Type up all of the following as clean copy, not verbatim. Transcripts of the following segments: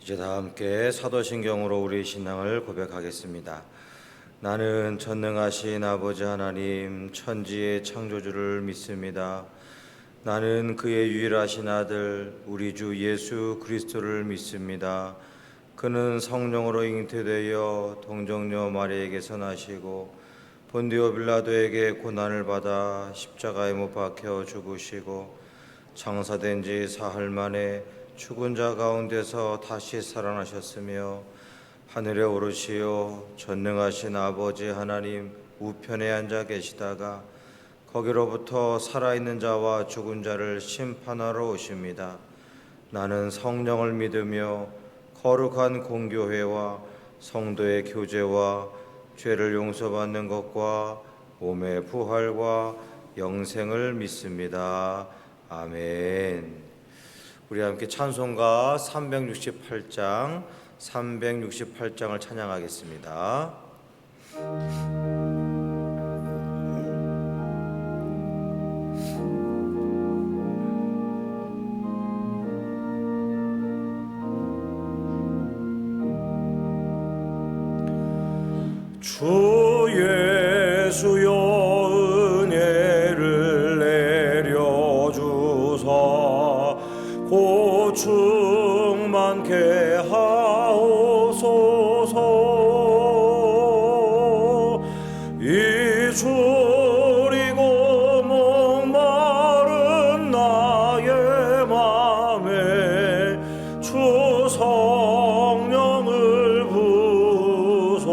이제 다 함께 사도신경으로 우리 신앙을 고백하겠습니다. 나는 전능하신 아버지 하나님 천지의 창조주를 믿습니다. 나는 그의 유일하신 아들 우리 주 예수 그리스도를 믿습니다. 그는 성령으로 잉태되어 동정녀 마리아에게서 나시고 본디오 빌라도에게 고난을 받아 십자가에 못 박혀 죽으시고 장사된 지 사흘 만에 죽은 자 가운데서 다시 살아나셨으며 하늘에 오르시어 전능하신 아버지 하나님 우편에 앉아 계시다가 거기로부터 살아있는 자와 죽은 자를 심판하러 오십니다. 나는 성령을 믿으며 거룩한 공교회와 성도의 교제와 죄를 용서받는 것과 몸의 부활과 영생을 믿습니다. 아멘. 우리 함께 찬송가 368장을 찬양하겠습니다. 주 예수여 은혜를 내려주사 고충 많게 하옵소서. 이 줄이고 목마른 나의 맘에 주 성령을 부소서.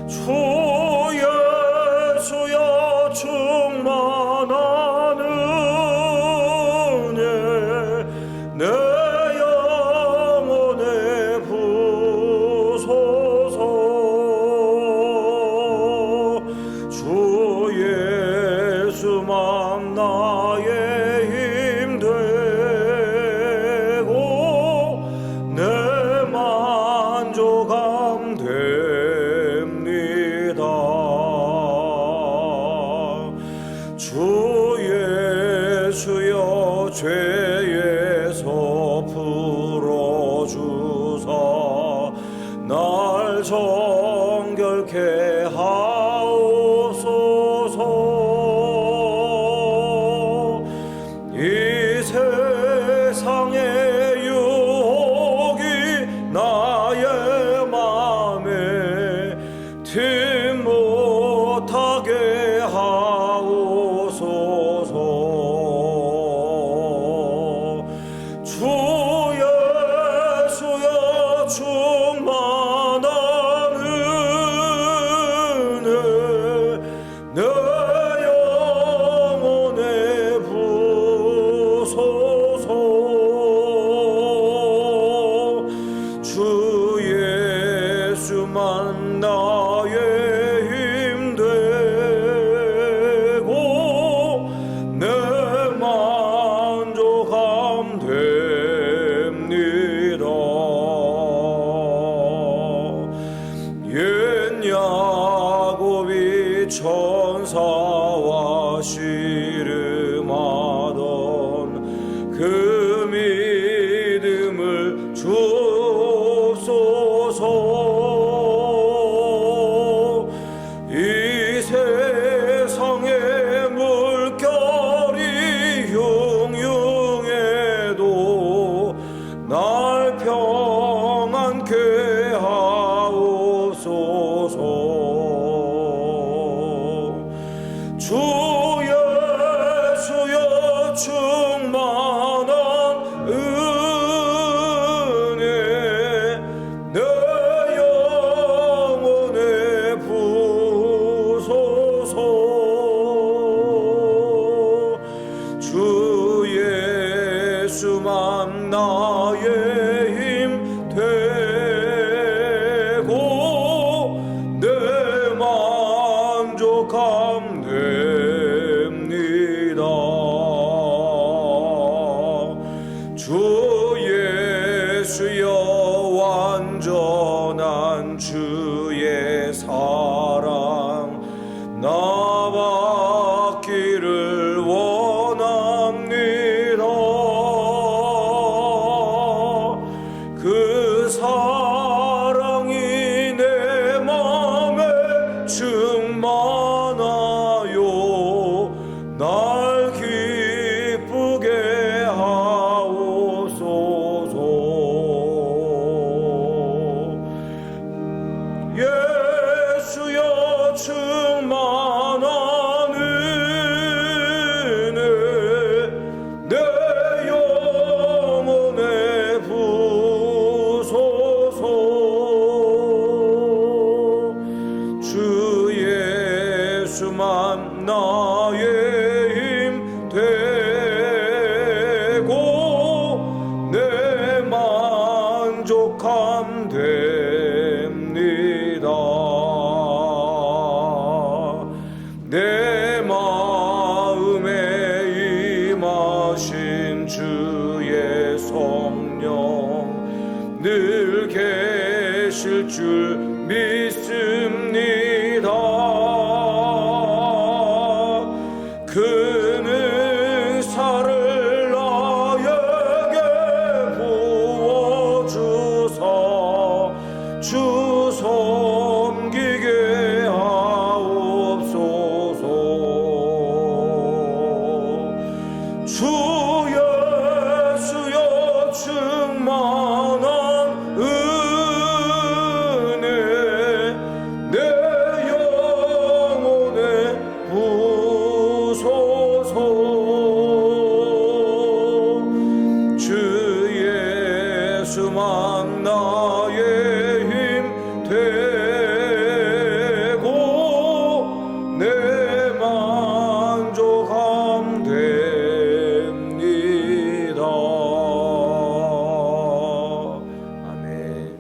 주 예수여 충만한 은혜 내 영혼에 부소서. 주 예수만 나의 힘 되고 내 만족함 됩니다. 주 예수여 죄에서 풀어주사 날 정결케 하옵소서. 이 세상의 유혹이 나의 맘에 틈 못하게 하옵소서. 주 예수여 충만한 은혜 내 영혼에 부소서. 주 예수만 나의 힘 되고 내 만족함 됩니다. 옛 야곱이 천사와 씨름하던 그 믿음을 주옵소서. 이 세상의 물결이 흉흉해도 날 평안케 하옵소서. 주 예수여 충만한 은혜 내 영혼에 부소서. 주 예수만 나의 힘 되고 충만한 은혜 내 영혼에 부소서. 주 예수만 나의 힘 되고 내 만족함 됩니다. 내 마음에 임하신 주의 성령 늘 계실 줄 믿습니다. 그는 살을 나에게 부어주사 주 섬기게 하옵소서. 주 예수여 충만한 은혜 내 영혼에 부소서. 주 예수만 나의 힘 되고 내 만족함 됩니다. 아멘.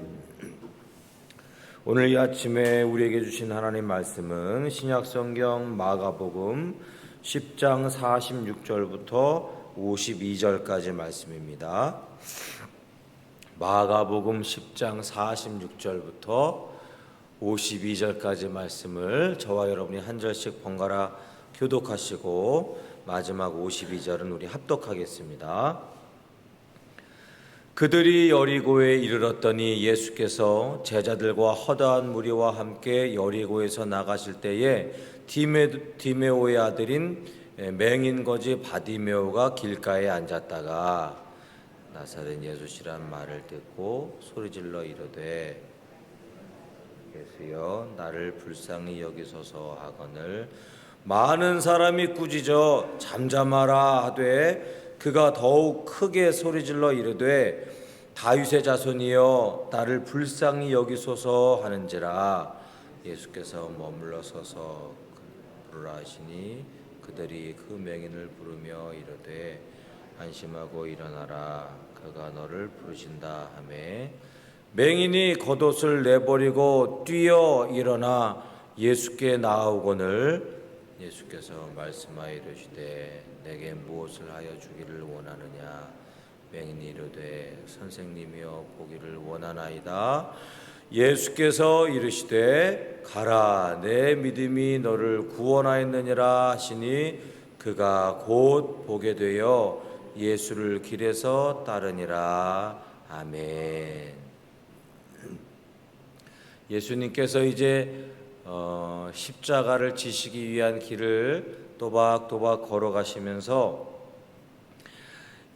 오늘 이 아침에 우리에게 주신 하나님 말씀은 신약성경 마가복음 10장 46절부터 52절까지 말씀입니다. 마가복음 10장 46절부터 52절까지 말씀을 저와 여러분이 한 절씩 번갈아 교독하시고 마지막 52절은 우리 합독하겠습니다. 그들이 여리고에 이르렀더니 예수께서 제자들과 허다한 무리와 함께 여리고에서 나가실 때에 디메오의 아들인 맹인거지 바디메오가 길가에 앉았다가 나사렛 예수시란 말을 듣고 소리질러 이르되 예수여 나를 불쌍히 여기소서 하거늘 많은 사람이 꾸짖어 잠잠하라 하되 그가 더욱 크게 소리질러 이르되 다윗의 자손이여 나를 불쌍히 여기소서 하는지라. 예수께서 머물러 서서 부르라 하시니 그들이 그 맹인을 부르며 이르되 안심하고 일어나라 그가 너를 부르신다 하매 맹인이 겉옷을 내버리고 뛰어 일어나 예수께 나아오거늘 예수께서 말씀하여 이르시되 내게 무엇을 하여 주기를 원하느냐. 맹인이 이르되 선생님이여 보기를 원하나이다. 예수께서 이르시되 가라 내 믿음이 너를 구원하였느니라 하시니 그가 곧 보게 되어 예수를 길에서 따르니라. 아멘. 예수님께서 이제 십자가를 지시기 위한 길을 또박또박 걸어가시면서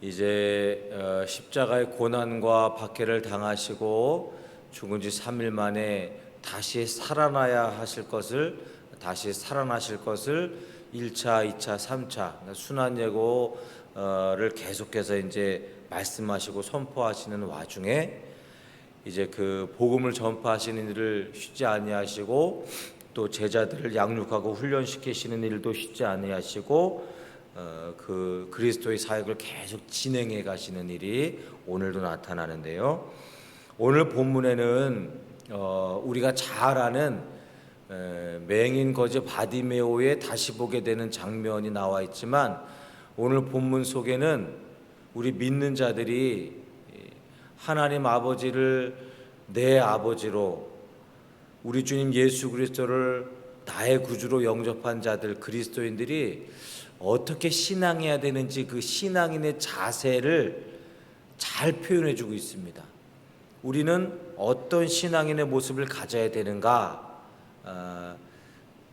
이제 십자가의 고난과 박해를 당하시고 죽은 지 3일 만에 다시 살아나실 것을 1차, 2차, 3차 순환 예고를 계속해서 이제 말씀하시고 선포하시는 와중에 이제 그 복음을 전파하시는 일을 쉬지 아니하시고 또 제자들을 양육하고 훈련시키시는 일도 쉬지 아니하시고 그 그리스도의 사역을 계속 진행해 가시는 일이 오늘도 나타나는데요. 오늘 본문에는 우리가 잘 아는 맹인 거지 바디메오의 다시 보게 되는 장면이 나와 있지만 오늘 본문 속에는 우리 믿는 자들이 하나님 아버지를 내 아버지로 우리 주님 예수 그리스도를 나의 구주로 영접한 자들 그리스도인들이 어떻게 신앙해야 되는지 그 신앙인의 자세를 잘 표현해 주고 있습니다. 우리는 어떤 신앙인의 모습을 가져야 되는가?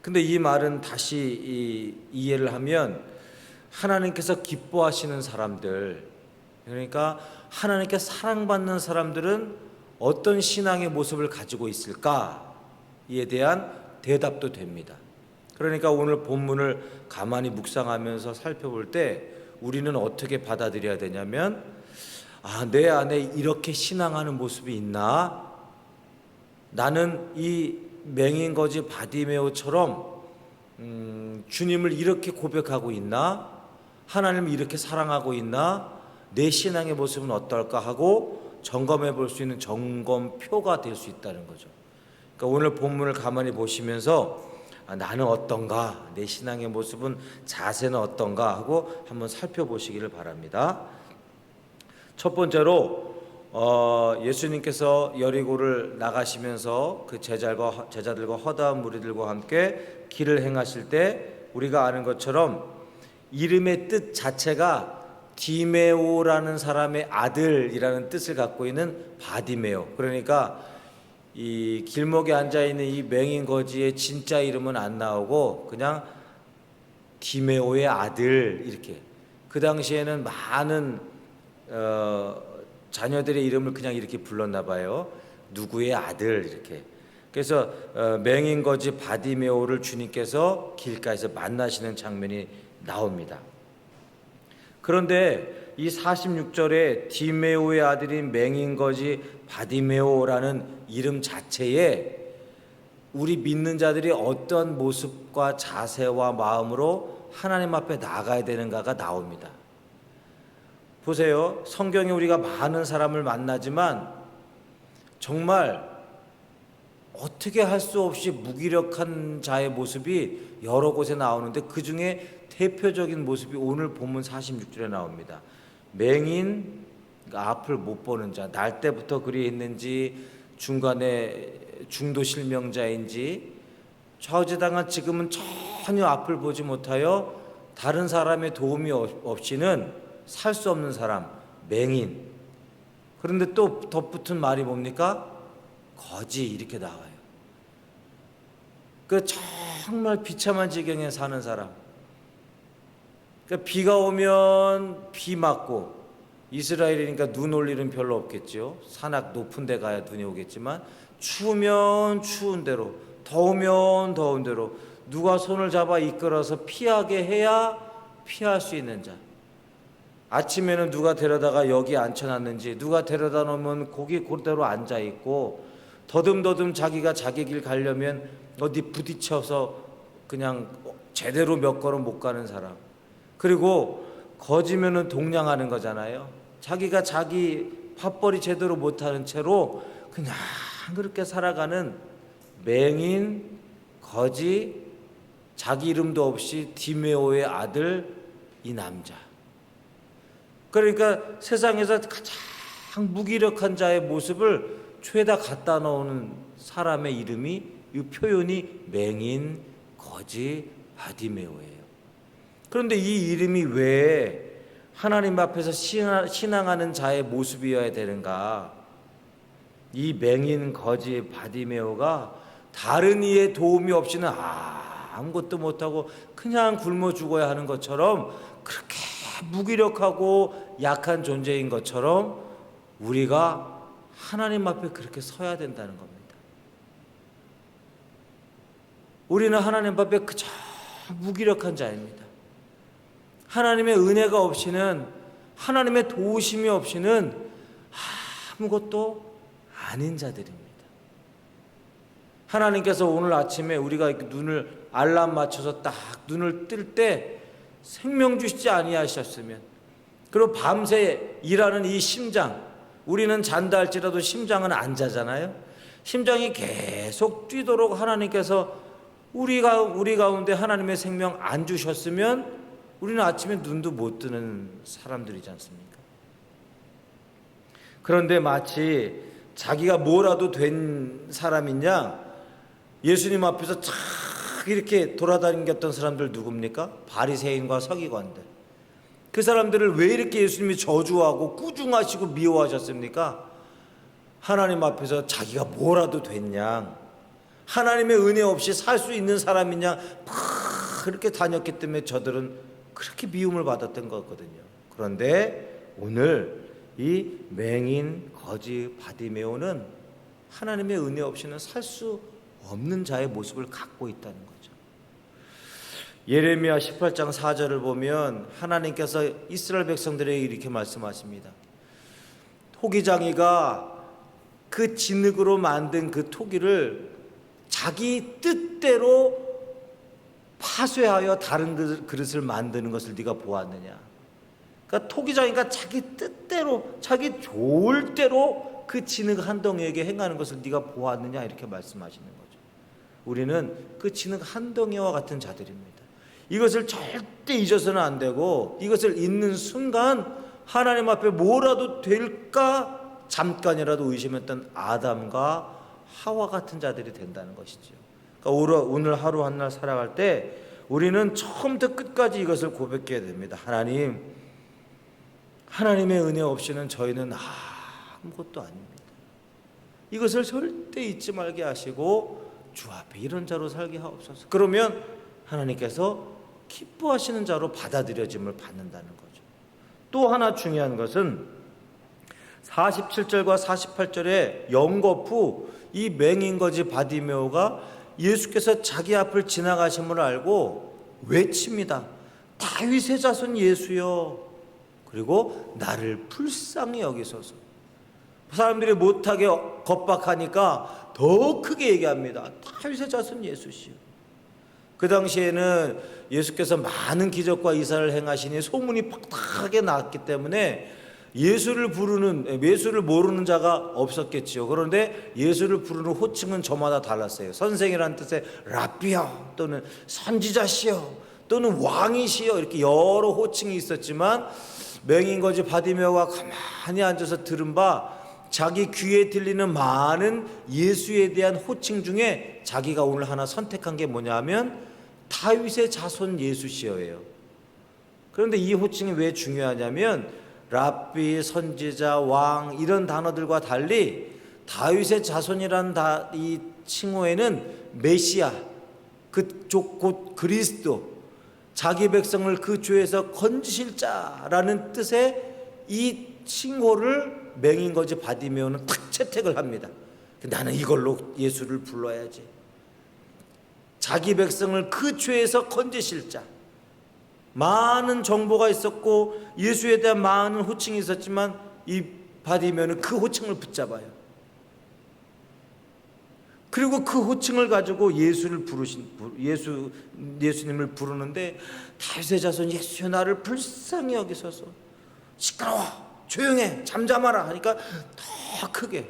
근데 이 말은 다시 이해를 하면 하나님께서 기뻐하시는 사람들, 그러니까 하나님께 사랑받는 사람들은 어떤 신앙의 모습을 가지고 있을까? 이에 대한 대답도 됩니다. 그러니까 오늘 본문을 가만히 묵상하면서 살펴볼 때 우리는 어떻게 받아들여야 되냐면, 내 안에 이렇게 신앙하는 모습이 있나? 나는 이 맹인거지 바디메오처럼 주님을 이렇게 고백하고 있나? 하나님을 이렇게 사랑하고 있나? 내 신앙의 모습은 어떨까 하고 점검해 볼 수 있는 점검표가 될 수 있다는 거죠. 그러니까 오늘 본문을 가만히 보시면서 나는 어떤가? 내 신앙의 모습은, 자세는 어떤가? 하고 한번 살펴보시기를 바랍니다. 첫 번째로 예수님께서 여리고를 나가시면서 그 제자들과 허다한 무리들과 함께 길을 행하실 때 우리가 아는 것처럼 이름의 뜻 자체가 디메오라는 사람의 아들이라는 뜻을 갖고 있는 바디메오. 그러니까 이 길목에 앉아 있는 이 맹인 거지의 진짜 이름은 안 나오고 그냥 디메오의 아들, 이렇게. 그 당시에는 많은 자녀들의 이름을 그냥 이렇게 불렀나 봐요. 누구의 아들, 이렇게. 그래서 맹인 거지 바디메오를 주님께서 길가에서 만나시는 장면이 나옵니다. 그런데 이 46절에 디메오의 아들인 맹인 거지 바디메오라는 이름 자체에 우리 믿는 자들이 어떤 모습과 자세와 마음으로 하나님 앞에 나가야 되는가가 나옵니다. 보세요. 성경에 우리가 많은 사람을 만나지만 정말 어떻게 할 수 없이 무기력한 자의 모습이 여러 곳에 나오는데 그 중에 대표적인 모습이 오늘 본문 46절에 나옵니다. 맹인, 그러니까 앞을 못 보는 자, 날 때부터 그리 했는지 중간에 중도 실명자인지 좌우지당한 지금은 전혀 앞을 보지 못하여 다른 사람의 도움이 없이는 살 수 없는 사람, 맹인. 그런데 또 덧붙은 말이 뭡니까? 거지, 이렇게 나와요. 그 정말 비참한 지경에 사는 사람. 그러니까 비가 오면 비 맞고, 이스라엘이니까 눈 올 일은 별로 없겠죠. 산악 높은 데 가야 눈이 오겠지만 추우면 추운 대로, 더우면 더운 대로 누가 손을 잡아 이끌어서 피하게 해야 피할 수 있는 자. 아침에는 누가 데려다가 여기 앉혀놨는지, 누가 데려다 놓으면 거기 그대로 앉아있고, 더듬더듬 자기가 자기 길 가려면 어디 부딪혀서 그냥 제대로 몇 걸음 못 가는 사람. 그리고 거지면은 동냥하는 거잖아요. 자기가 자기 밥벌이 제대로 못하는 채로 그냥 그렇게 살아가는 맹인, 거지, 자기 이름도 없이 디메오의 아들, 이 남자. 그러니까 세상에서 가장 무기력한 자의 모습을 죄다 갖다 놓는 사람의 이름이, 이 표현이 맹인, 거지, 바디메오예요. 그런데 이 이름이 왜 하나님 앞에서 신앙하는 자의 모습이어야 되는가? 이 맹인, 거지, 바디메오가 다른 이의 도움이 없이는 아무것도 못하고 그냥 굶어 죽어야 하는 것처럼, 그렇게 무기력하고 약한 존재인 것처럼 우리가 하나님 앞에 그렇게 서야 된다는 겁니다. 우리는 하나님 앞에 그저 무기력한 자입니다. 하나님의 은혜가 없이는, 하나님의 도우심이 없이는 아무것도 아닌 자들입니다. 하나님께서 오늘 아침에 우리가 눈을 알람 맞춰서 딱 눈을 뜰 때 생명 주시지 아니하셨으면, 그리고 밤새 일하는 이 심장, 우리는 잔다 할지라도 심장은 안 자잖아요. 심장이 계속 뛰도록 하나님께서 우리 가운데 하나님의 생명 안 주셨으면 우리는 아침에 눈도 못 뜨는 사람들이지 않습니까? 그런데 마치 자기가 뭐라도 된 사람이냐, 예수님 앞에서 착 이렇게 돌아다녔던 사람들 누굽니까? 바리새인과 서기관들. 그 사람들을 왜 이렇게 예수님이 저주하고 꾸중하시고 미워하셨습니까? 하나님 앞에서 자기가 뭐라도 됐냐, 하나님의 은혜 없이 살 수 있는 사람이냐, 그렇게 다녔기 때문에 저들은 그렇게 미움을 받았던 거거든요. 그런데 오늘 이 맹인, 거지, 바디메오는 하나님의 은혜 없이는 살 수 없는 자의 모습을 갖고 있다는 거죠. 예레미야 18장 4절을 보면 하나님께서 이스라엘 백성들에게 이렇게 말씀하십니다. 토기장이가 그 진흙으로 만든 그 토기를 자기 뜻대로 파쇄하여 다른 그릇을 만드는 것을 네가 보았느냐. 그러니까 토기장이가 자기 뜻대로 자기 좋을 대로 그 진흙 한 덩이에게 행하는 것을 네가 보았느냐, 이렇게 말씀하시는 거죠. 우리는 그 진흙 한 덩이와 같은 자들입니다. 이것을 절대 잊어서는 안 되고, 이것을 잊는 순간 하나님 앞에 뭐라도 될까 잠깐이라도 의심했던 아담과 하와 같은 자들이 된다는 것이죠. 그러니까 오늘 하루 한날 살아갈 때 우리는 처음부터 끝까지 이것을 고백해야 됩니다. 하나님의 은혜 없이는 저희는 아무것도 아닙니다. 이것을 절대 잊지 말게 하시고 주 앞에 이런 자로 살게 하옵소서. 그러면 하나님께서 기뻐하시는 자로 받아들여짐을 받는다는 거죠. 또 하나 중요한 것은 47절과 48절에 영겁 후 이 맹인거지 바디메오가 예수께서 자기 앞을 지나가심을 알고 외칩니다. 다윗의 자손 예수여, 그리고 나를 불쌍히 여기소서. 사람들이 못하게 겁박하니까 더 크게 얘기합니다. 다윗의 자손 예수시여. 그 당시에는 예수께서 많은 기적과 이사를 행하시니 소문이 팍팍하게 났기 때문에 예수를 모르는 자가 없었겠지요. 그런데 예수를 부르는 호칭은 저마다 달랐어요. 선생이라는 뜻의 라비여, 또는 선지자시여, 또는 왕이시여, 이렇게 여러 호칭이 있었지만 맹인거지 바디메오가 가만히 앉아서 들은 바 자기 귀에 들리는 많은 예수에 대한 호칭 중에 자기가 오늘 하나 선택한 게 뭐냐 하면 다윗의 자손 예수시여예요. 그런데 이 호칭이 왜 중요하냐면 랍비, 선지자, 왕 이런 단어들과 달리 다윗의 자손이라는 이 칭호에는 메시아, 곧 그리스도, 자기 백성을 그 죄에서 건지실 자라는 뜻의 이 칭호를 맹인거지 바디메오는 탁 채택을 합니다. 나는 이걸로 예수를 불러야지. 자기 백성을 그 죄에서 건지실 자. 많은 정보가 있었고 예수에 대한 많은 호칭이 있었지만 이 바디메오는 그 호칭을 붙잡아요. 그리고 그 호칭을 가지고 예수님을 부르는데 다윗의 자손 예수여 나를 불쌍히 여기소서. 시끄러워, 조용해, 잠잠하라 하니까 더 크게.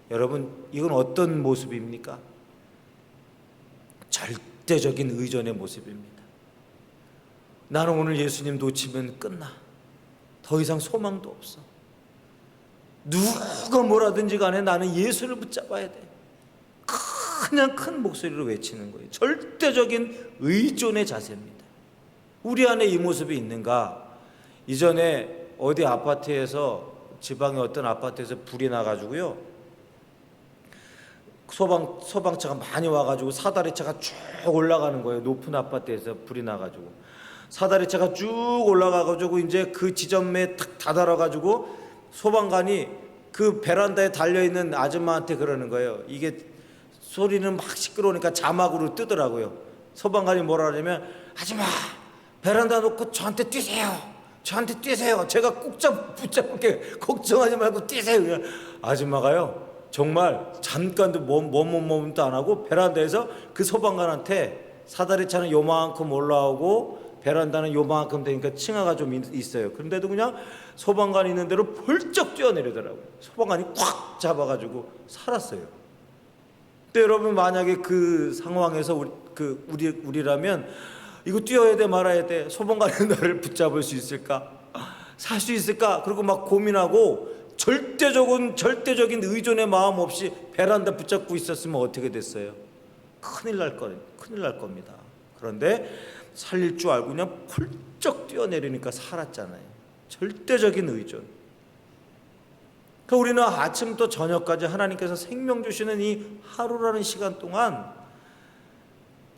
여러분, 이건 어떤 모습입니까? 절대적인 의존의 모습입니다. 나는 오늘 예수님 놓치면 끝나. 더 이상 소망도 없어. 누가 뭐라든지 간에 나는 예수를 붙잡아야 돼. 그냥 큰 목소리로 외치는 거예요. 절대적인 의존의 자세입니다. 우리 안에 이 모습이 있는가? 이전에 어디 아파트에서, 지방의 어떤 아파트에서 불이 나가지고요, 소방차가 많이 와가지고 사다리차가 쭉 올라가는 거예요. 높은 아파트에서 불이 나가지고 사다리차가 쭉 올라가가지고 이제 그 지점에 탁 다다라가지고 소방관이 그 베란다에 달려있는 아줌마한테 그러는 거예요. 이게 소리는 막 시끄러우니까 자막으로 뜨더라고요. 소방관이 뭐라 그러냐면, 아줌마 베란다 놓고 저한테 뛰세요. 저한테 뛰세요. 제가 꼭 붙잡을게. 걱정하지 말고 뛰세요. 아줌마가요 정말 잠깐도 머뭇도 안 하고 베란다에서 그 소방관한테, 사다리차는 요만큼 올라오고 베란다는 요만큼 되니까 층하가 좀 있어요. 그런데도 그냥 소방관이 있는 대로 벌쩍 뛰어내리더라고요. 소방관이 꽉 잡아가지고 살았어요. 근데 여러분, 만약에 그 상황에서 우리라면 이거 뛰어야 돼 말아야 돼, 소방관이 나를 붙잡을 수 있을까, 살 수 있을까, 그리고 막 고민하고 절대적인 의존의 마음 없이 베란다 붙잡고 있었으면 어떻게 됐어요? 큰일 날 겁니다. 그런데 살릴 줄 알고 그냥 펄쩍 뛰어내리니까 살았잖아요. 절대적인 의존. 그러니까 우리는 아침부터 저녁까지 하나님께서 생명 주시는 이 하루라는 시간 동안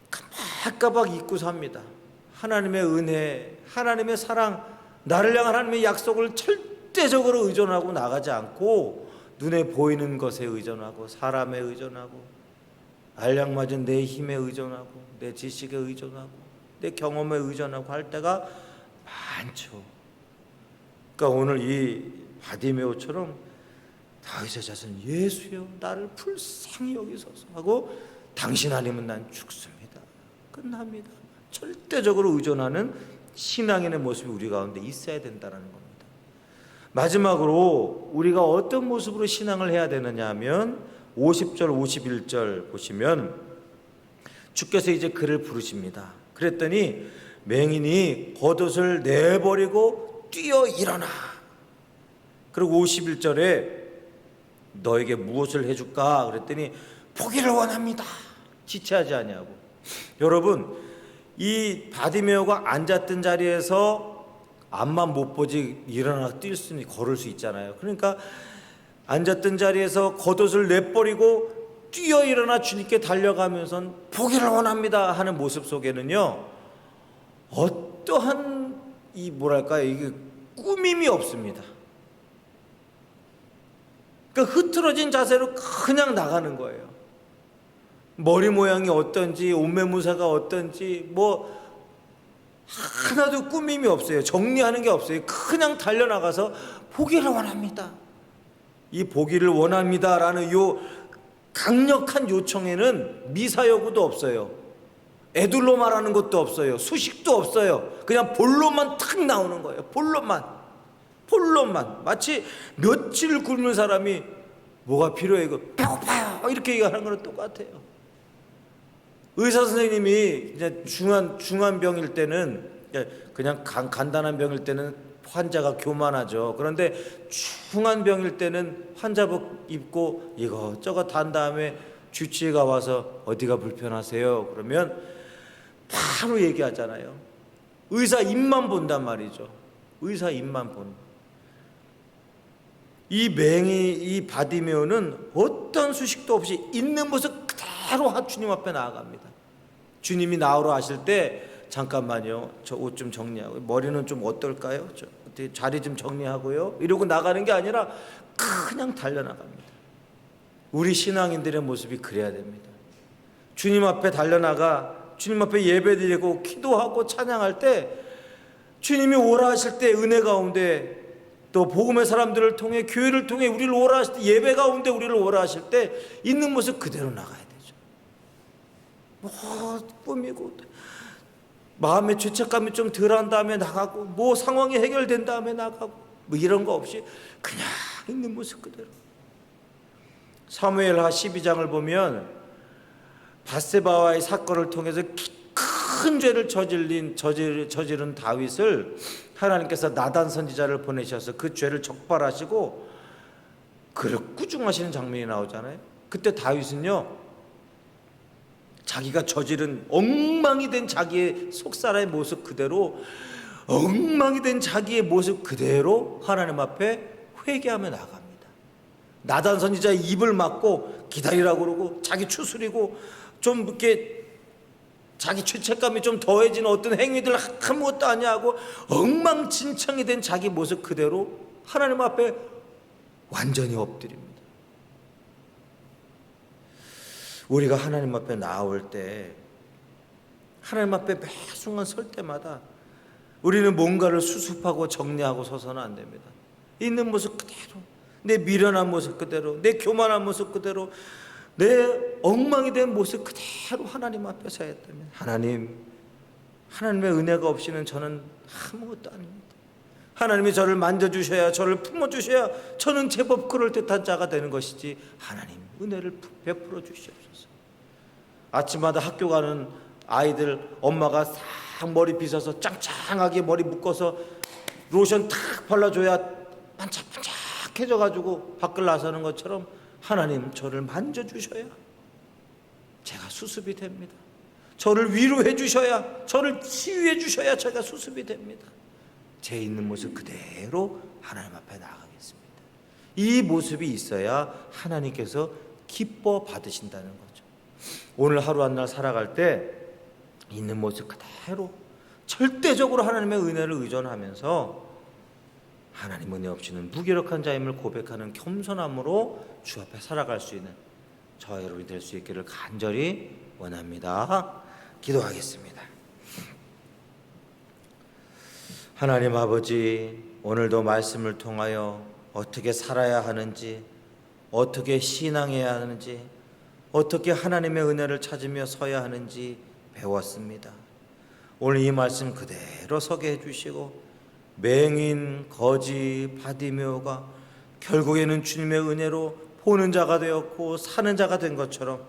까박까박 잊고 삽니다. 하나님의 은혜, 하나님의 사랑, 나를 향한 하나님의 약속을 절대적으로 의존하고 나가지 않고 눈에 보이는 것에 의존하고 사람에 의존하고 알약맞은 내 힘에 의존하고 내 지식에 의존하고 내 경험에 의존하고 할 때가 많죠. 그러니까 오늘 이 바디메오처럼 다윗의 자손 예수여 나를 불쌍히 여기소서 하고 당신 아니면 난 죽습니다. 끝납니다. 절대적으로 의존하는 신앙인의 모습이 우리 가운데 있어야 된다는 겁니다. 마지막으로 우리가 어떤 모습으로 신앙을 해야 되느냐 하면 50절 51절 보시면 주께서 이제 그를 부르십니다. 그랬더니 맹인이 겉옷을 내버리고 뛰어 일어나. 그리고 51절에 너에게 무엇을 해줄까? 그랬더니 포기를 원합니다. 지체하지 아니하고. 여러분, 이 바디메오가 앉았던 자리에서 앞만 못 보지 일어나 뛸 수 있는, 걸을 수 있잖아요. 그러니까 앉았던 자리에서 겉옷을 내버리고 뛰어 일어나 주님께 달려가면서 포기를 원합니다 하는 모습 속에는요, 어떠한 이 뭐랄까요, 이게 꾸밈이 없습니다. 그러니까 흐트러진 자세로 그냥 나가는 거예요. 머리 모양이 어떤지, 옷매무새가 어떤지 뭐 하나도 꾸밈이 없어요. 정리하는 게 없어요. 그냥 달려나가서 보기를 원합니다. 이 보기를 원합니다라는 요 강력한 요청에는 미사 여구도 없어요. 애둘러 말하는 것도 없어요. 수식도 없어요. 그냥 본론만 탁 나오는 거예요. 본론만. 마치 며칠 굶는 사람이 뭐가 필요해? 이거 배고파요. 이렇게 얘기하는 거랑 똑같아요. 의사 선생님이 이제 중한 병일 때는, 그냥 간단한 병일 때는 환자가 교만하죠. 그런데 중한 병일 때는 환자복 입고 이것저것 한 다음에 주치의가 와서 어디가 불편하세요? 그러면 바로 얘기하잖아요. 의사 입만 본단 말이죠. 의사 입만 본. 이 바디메오는 어떤 수식도 없이 있는 모습 그대로 주님 앞에 나아갑니다. 주님이 나오러 하실 때 잠깐만요, 저 옷 좀 정리하고, 머리는 좀 어떨까요? 저 자리 좀 정리하고요, 이러고 나가는 게 아니라 그냥 달려나갑니다. 우리 신앙인들의 모습이 그래야 됩니다. 주님 앞에 달려나가 주님 앞에 예배드리고 기도하고 찬양할 때 주님이 오라 하실 때 은혜 가운데, 또 복음의 사람들을 통해 교회를 통해 우리를 오라 하실 때, 예배 가운데 우리를 오라 하실 때 있는 모습 그대로 나가야 되죠. 뭐 꾸미고 마음의 죄책감이 좀 덜한 다음에 나가고, 뭐 상황이 해결된 다음에 나가고, 뭐 이런 거 없이 그냥 있는 모습 그대로. 사무엘하 12장을 보면 밧세바와의 사건을 통해서 큰 죄를 저지른 다윗을 하나님께서 나단 선지자를 보내셔서 그 죄를 적발하시고 그를 꾸중하시는 장면이 나오잖아요. 그때 다윗은요, 자기가 저지른 엉망이 된 자기의 속사람의 모습 그대로, 엉망이 된 자기의 모습 그대로 하나님 앞에 회개하며 나갑니다. 나단 선지자의 입을 막고 기다리라고 그러고, 자기 추스리고 좀 이렇게 자기 죄책감이 좀 더해진 어떤 행위들 아무것도 아니야 하고 엉망진창이 된 자기 모습 그대로 하나님 앞에 완전히 엎드립니다. 우리가 하나님 앞에 나올 때, 하나님 앞에 매 순간 설 때마다 우리는 뭔가를 수습하고 정리하고 서서는 안 됩니다. 있는 모습 그대로, 내 미련한 모습 그대로, 내 교만한 모습 그대로, 내 엉망이 된 모습 그대로 하나님 앞에 서야 되면, 하나님의 은혜가 없이는 저는 아무것도 아닙니다. 하나님이 저를 만져주셔야, 저를 품어주셔야 저는 제법 그럴듯한 자가 되는 것이지, 하나님 은혜를 베풀어 주시옵소서. 아침마다 학교 가는 아이들 엄마가 싹 머리 빗어서 짱짱하게 머리 묶어서 로션 탁 발라줘야 반짝반짝해져 가지고 밖을 나서는 것처럼, 하나님 저를 만져주셔야 제가 수습이 됩니다. 저를 위로해 주셔야, 저를 치유해 주셔야 제가 수습이 됩니다. 제 있는 모습 그대로 하나님 앞에 나가겠습니다. 이 모습이 있어야 하나님께서 기뻐 받으신다는 거죠. 오늘 하루 한 날 살아갈 때 있는 모습 그대로 절대적으로 하나님의 은혜를 의존하면서 하나님 은혜 없이는 무기력한 자임을 고백하는 겸손함으로 주 앞에 살아갈 수 있는, 저와 여러분이 될 수 있기를 간절히 원합니다. 기도하겠습니다. 하나님 아버지, 오늘도 말씀을 통하여 어떻게 살아야 하는지, 어떻게 신앙해야 하는지, 어떻게 하나님의 은혜를 찾으며 서야 하는지 배웠습니다. 오늘 이 말씀 그대로 서게 해주시고, 맹인, 거지, 바디메오가 결국에는 주님의 은혜로 보는 자가 되었고 사는 자가 된 것처럼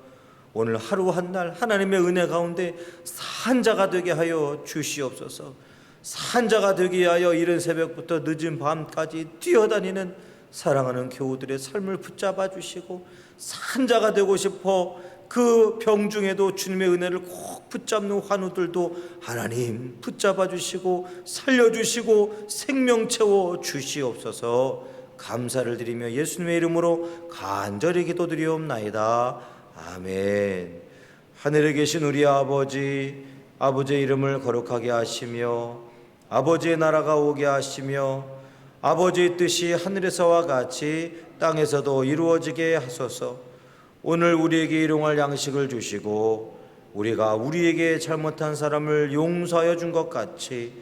오늘 하루 한 날 하나님의 은혜 가운데 산 자가 되게 하여 주시옵소서. 산 자가 되게 하여 이른 새벽부터 늦은 밤까지 뛰어다니는 사랑하는 교우들의 삶을 붙잡아 주시고, 산 자가 되고 싶어 그 병 중에도 주님의 은혜를 꼭 붙잡는 환우들도 하나님 붙잡아 주시고 살려주시고 생명 채워 주시옵소서. 감사를 드리며 예수님의 이름으로 간절히 기도드리옵나이다. 아멘. 하늘에 계신 우리 아버지, 아버지의 이름을 거룩하게 하시며 아버지의 나라가 오게 하시며 아버지의 뜻이 하늘에서와 같이 땅에서도 이루어지게 하소서. 오늘 우리에게 일용할 양식을 주시고 우리가 우리에게 잘못한 사람을 용서하여 준 것 같이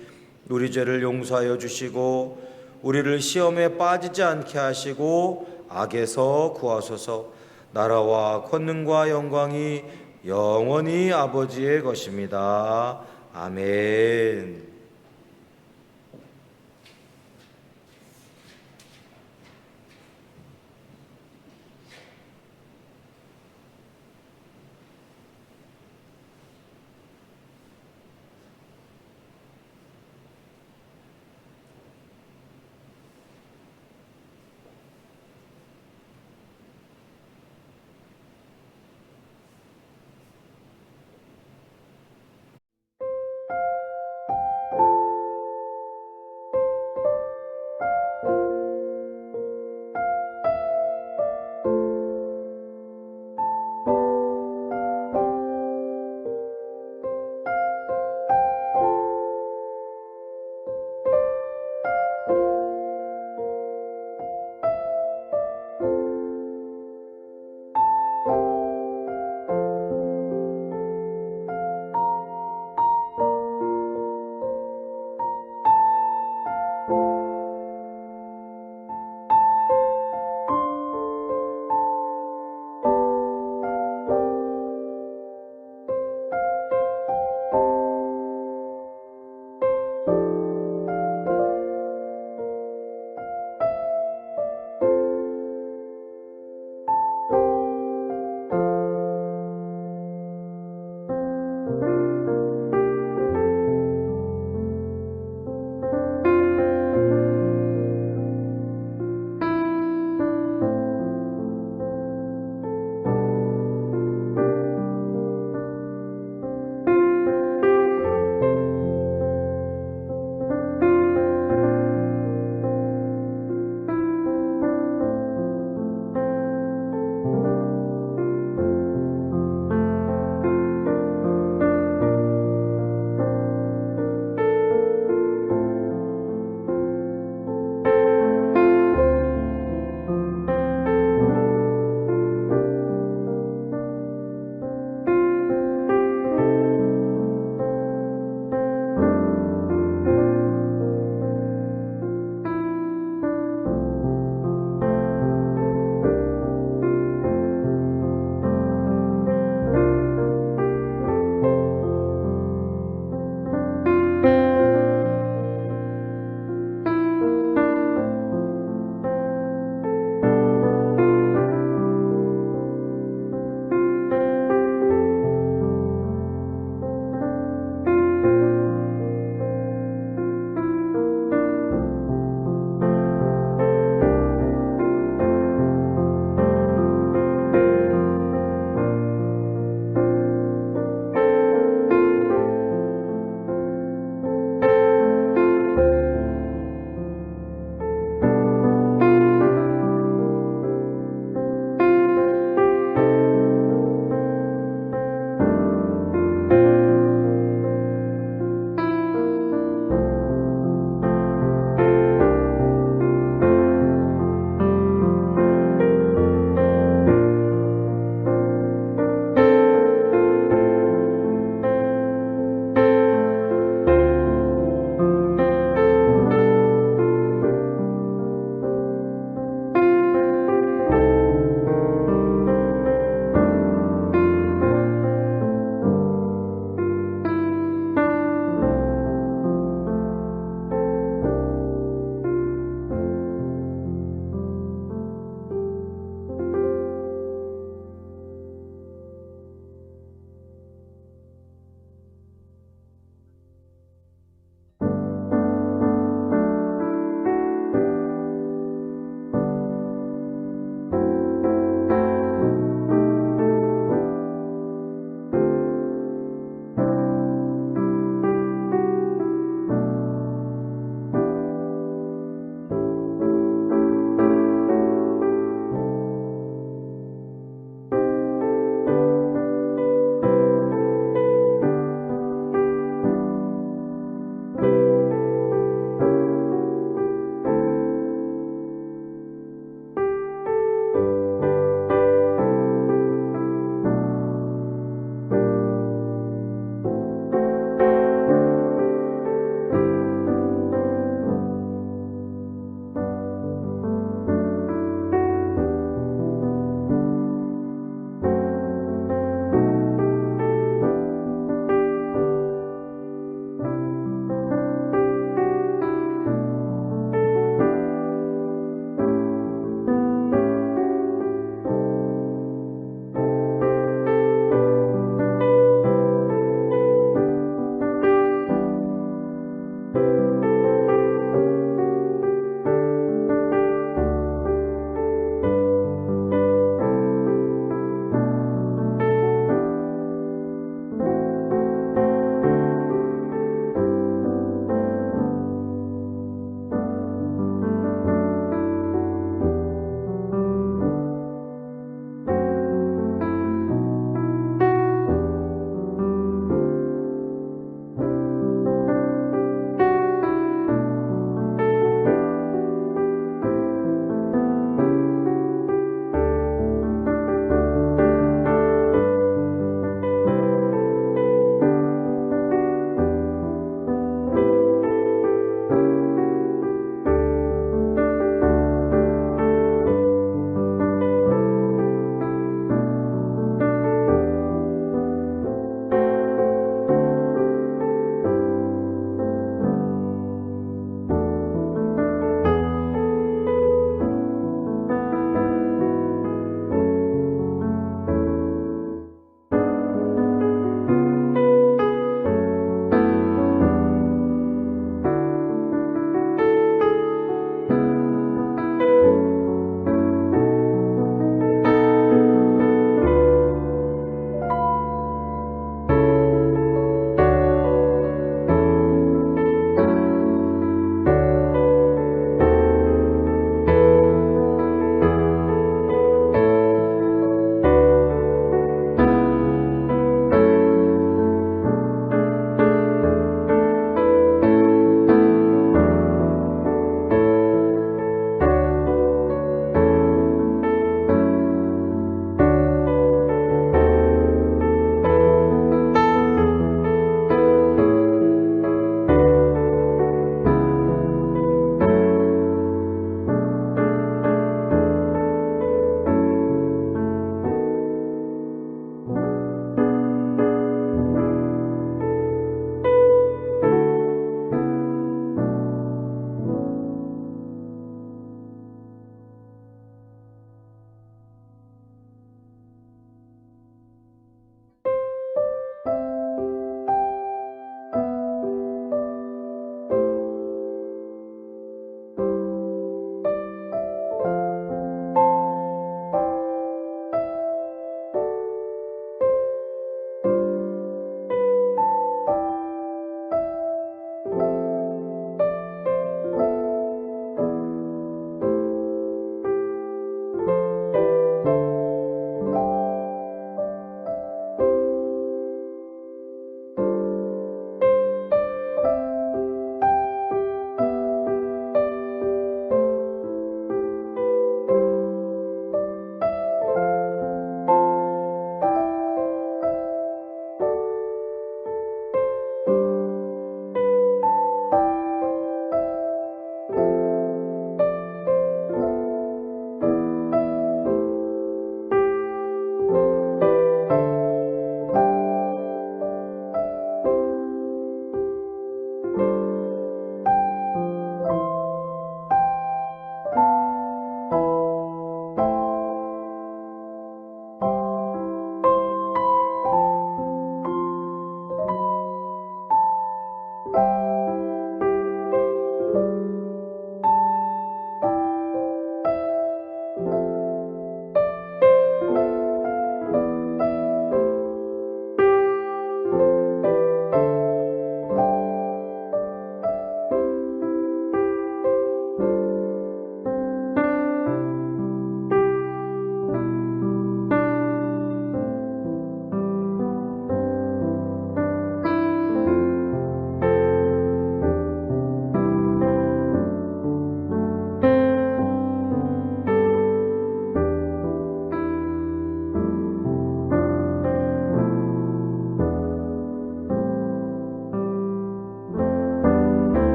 우리 죄를 용서하여 주시고 우리를 시험에 빠지지 않게 하시고 악에서 구하소서. 나라와 권능과 영광이 영원히 아버지의 것입니다. 아멘.